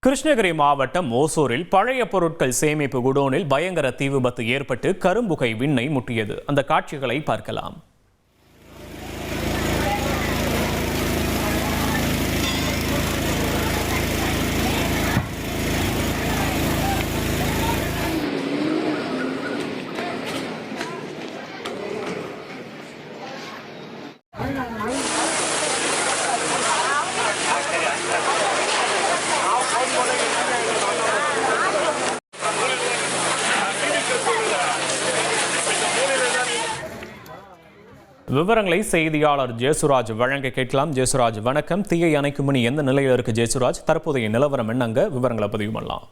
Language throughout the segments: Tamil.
கிருஷ்ணகிரி மாவட்டம் ஓசூரில் பழைய பொருட்கள் சேமிப்பு குடோனில் பயங்கர தீ விபத்து ஏற்பட்டு கரும்புகை விண்ணை முட்டியது. அந்த காட்சிகளை பார்க்கலாம். விவரங்களை செய்தியாளர் ஜெயசுராஜ் வழங்க கேட்கலாம். ஜெயசுராஜ் வணக்கம். தீயை அணைக்கும் மணி எந்த நிலையில் இருக்கு ஜெயசுராஜ்? தற்போதைய நிலவரம் என்னங்க? விவரங்களை பதிவு பண்ணலாம்.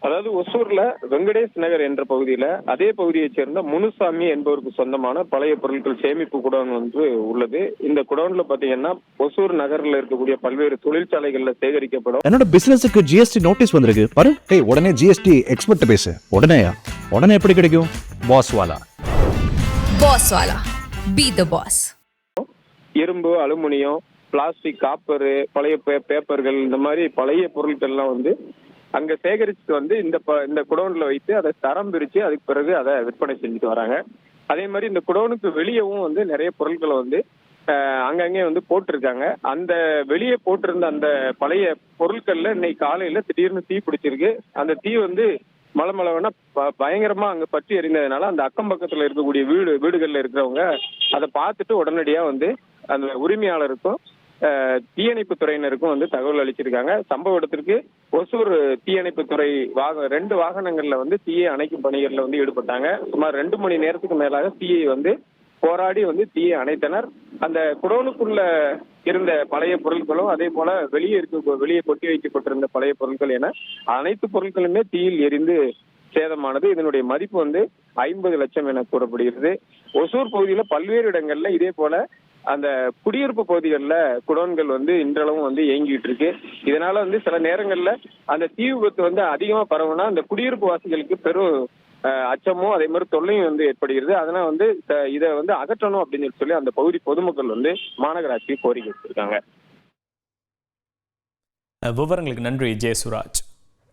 அதாவது ஒசூர்ல வெங்கடேஷ் நகர் என்ற பகுதியில அதே பகுதியைச் சேர்ந்த முனுசாமி என்பவருக்கு சொந்தமான பழைய பொருட்கள் சேமிப்பு குடோன் ஒன்று உள்ளது. இந்த குடோன்ல பாத்தீங்கன்னா ஒசூர் நகர்ல இருக்கக்கூடிய பல்வேறு தொழிற்சாலைகள்ல சேகரிக்கப்படும். என்னோட பிசினஸுக்கு ஜிஎஸ்டி நோட்டீஸ் வந்திருக்கு பாரு. உடனே ஜிஎஸ்டி எக்ஸ்பர்ட் பேசு. உடனே எப்படி கிடைக்கும்? பாஸ்வாலா. Be the boss. இரும்பு, அலுமினியம், பிளாஸ்டிக், காப்பரு, பழைய பேப்பர்கள், இந்த மாதிரி பழைய பொருட்கள்லாம் வந்து அங்க சேகரிச்சுட்டு வந்து இந்த குடோன்ல வைத்து அதை தரம் பிரிச்சு அதுக்கு பிறகு அதை விற்பனை செஞ்சுட்டு வராங்க. அதே மாதிரி இந்த குடோனுக்கு வெளியவும் வந்து நிறைய பொருட்களை வந்து அங்கங்கே வந்து போட்டிருக்காங்க. அந்த வெளியே போட்டிருந்த அந்த பழைய பொருட்கள்ல இன்னைக்கு காலையில திடீர்னு தீ பிடிச்சிருக்கு. அந்த தீ வந்து மலமளவனா பயங்கரமா அங்க பற்றி எறிந்ததுனால அந்த அக்கம் பக்கத்துல இருக்கக்கூடிய வீடுகள்ல இருக்கிறவங்க அதை பார்த்துட்டு உடனடியா வந்து அந்த உரிமையாளருக்கும் தீயணைப்பு துறையினருக்கும் வந்து தகவல் அளிச்சிருக்காங்க. சம்பவ இடத்திற்கு ஒசூர் தீயணைப்பு துறை 2 வாகனங்கள்ல வந்து தீயை அணைக்கும் பணிகள்ல வந்து ஈடுபட்டாங்க. சுமார் 2 மணி நேரத்துக்கு மேலாக தீயை வந்து போராடி வந்து தீயை அணைத்தனர். அந்த குடோனுக்குள்ள இருந்த பழைய பொருட்களும் அதே போல வெளியே கொட்டி வைக்கப்பட்டிருந்த பழைய பொருட்கள் என அனைத்து பொருட்களுமே தீயில் எரிந்து சேதமானது. இதனுடைய மதிப்பு வந்து 50 லட்சம் என கூறப்படுகிறது. ஒசூர் பகுதியில பல்வேறு இடங்கள்ல இதே போல அந்த குடியிருப்பு பகுதிகளில் குடோன்கள் வந்து இன்றளவும் வந்து இயங்கிட்டு இருக்கு. இதனால வந்து சில நேரங்கள்ல அந்த தீ விபத்து வந்து அதிகமா பரவுனா அந்த குடியிருப்பு வாசிகளுக்கு பெரும் அச்சமும் அதே மாதிரி தொல்லையும் வந்து ஏற்படுகிறது. அதனால வந்து இதை வந்து அகற்றணும் அப்படின்னு சொல்லி அந்த பகுதி பொதுமக்கள் வந்து மாநகராட்சி கோரிக்கை வச்சிருக்காங்க. விவரங்களுக்கு நன்றி ஜெயசுராஜ்.